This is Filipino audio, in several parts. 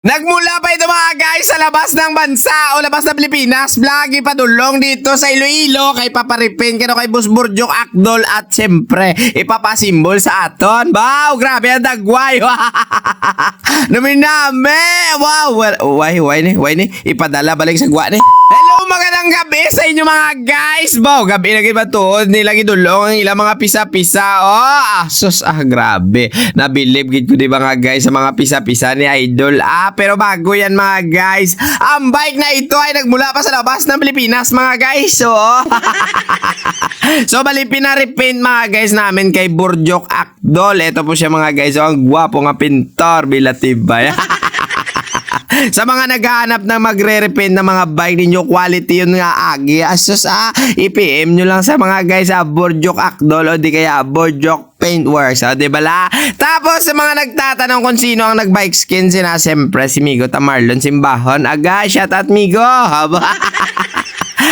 Nagmula pa ito mga guys sa labas ng bansa o labas ng Pilipinas. Vlog ipadulong dito sa Iloilo kay Paparipin kano kay Boss Burjok Akdol at siyempre ipapasimbol sa aton. Wow, grabe ang dagway. Naminame. Wow, why ni? Ipadala balik sa gwa ni. Hello, magandang gabi sa inyo mga guys. Wow, gabi na ba to? Nila gidulong ang ilang mga pisa-pisa. Oh, asos grabe. Nabilib gid ko di ba nga guys sa mga pisa-pisa ni Idol. Pero bago yan mga guys, ang bike na ito ay nagmula pa sa labas ng Pilipinas mga guys. So bali pinaripin mga guys namin kay Burjok Akdol. Ito po siya mga guys. Ang gwapo nga pintor bilatibay. Sa mga naghahanap na magre-repaint ng mga bike ninyo, quality yun nga agi. Asos i-PM nyo lang sa mga guys Burjok Akdol o di kaya Burjok Paintworks, di ba la? Tapos sa mga nagtatanong kung sino ang nag-bike skin, siyempre si Migo Tamarlon Simbahon. Shout out Migo.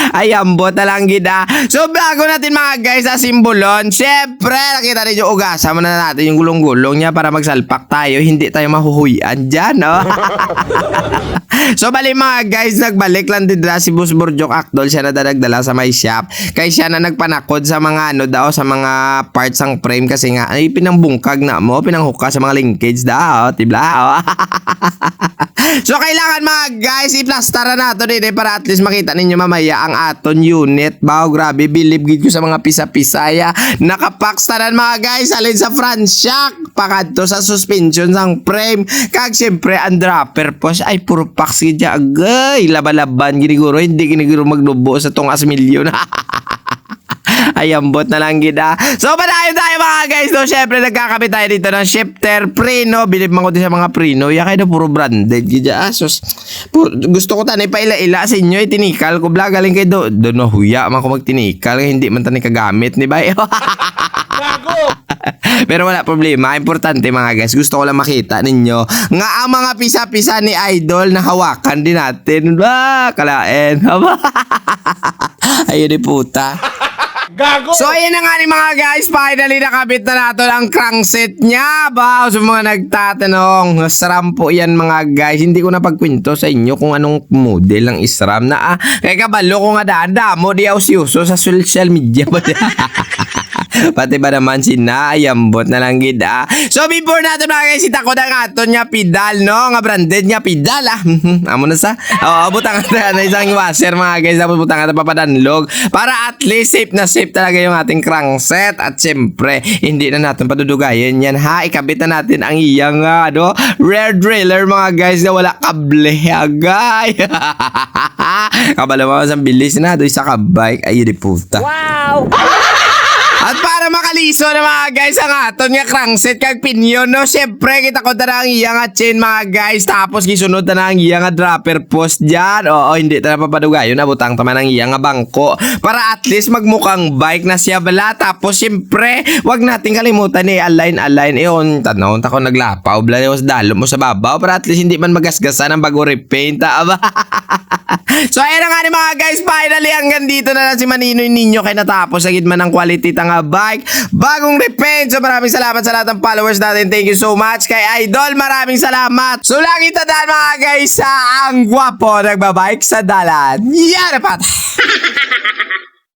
Ay, ambot na lang gida. So, bago natin mga guys sa simbolon, syempre, nakita rin yung ugasa. Muna na natin yung gulong-gulong niya para magsalpak tayo. Hindi tayo mahuhuyan dyan, no? So, bali mga guys, nagbalik lang din si Boss Burjok Akdol. Siya na nagdala sa my shop. Kaya siya na nagpanakod sa mga sa mga parts ng frame. Kasi nga, ay, pinangbungkag na mo. Pinanghuka sa mga linkage daw. Tibla, So, kailangan mga guys, i-plastara na ito din para at least makita ninyo mamaya ang aton unit. Bao, grabe, believe gid ko sa mga pisa-pisaya. Nakapackstaran mga guys, alin sa front shock, pakadto sa suspension sang frame. Kag siyempre, ang dropper post ay puro packs gid agay. Laban-laban, giniguro, hindi giniguro maglubo sa tong asmilyon. Ay, ambot na lang gida. So, padayon tayo mga guys. So, syempre, nagkakabit tayo dito ng shifter preno. Bilib man ko din sa mga preno. Yakay na puro branded gida. Sos, gusto ko tanay pa ila-ila sa inyo. Tinikal ko. Galing kayo doon. No, huya man ko magtinikal. Hindi man tanay kagamit. Di ba? Pero wala problema. Importante mga guys. Gusto ko lang makita ninyo nga ang mga pisa-pisa ni Idol na hawakan din natin. Ba, kalain. Ayun ni puta. Gago! So, ayan na nga ni mga guys. Finally, nakabit na natin ang crankset niya. Ba, sa mga nagtatanong, SRAM po yan mga guys. Hindi ko na pagkwento sa inyo kung anong model ng SRAM na kaya kabalo ko nga dada mo di ausyuso sa social media. Pati ba naman sinayambot na lang gida. So before natin mga guys, itako na nga ito niya pedal, no? Nga branded niya pedal, amo na sa? Butang na isang washer mga guys. Tapos butang na papadanlog. Para at least safe na safe talaga yung ating crankset. At syempre, hindi na natin padudugayin yan ha. Ikabit na natin ang iyang rear driller mga guys na wala kable. Agay. Kabala mo sa bilis na doon sa kabike. Ayun di puta. Wow! At para makaliso na mga guys ang aton nga crankset kag pinyon, no? Siyempre kita ko na ang iyang chain mga guys. Tapos gisunod na ang iyang dropper post dyan. Oo, hindi na papadugayon. Nabutang taman ang iyang bangko para at least magmukhang bike na siya bala. Tapos siyempre wag natin kalimutan align. Iyon, tanong tako naglapaw bala sa dalo mo sa babaw para at least hindi man magasgasan ang bago repaint. So ayun na nga ni mga guys, finally hanggang dito na lang si Maninoy ninyo kay natapos agad man ang quality tanga bike bagong repaint. So maraming salamat sa lahat ng followers natin. Thank you so much kay Idol, maraming salamat. So lagi tandaan mga guys, ang gwapo nagbabike sa dalan. Yan dapat.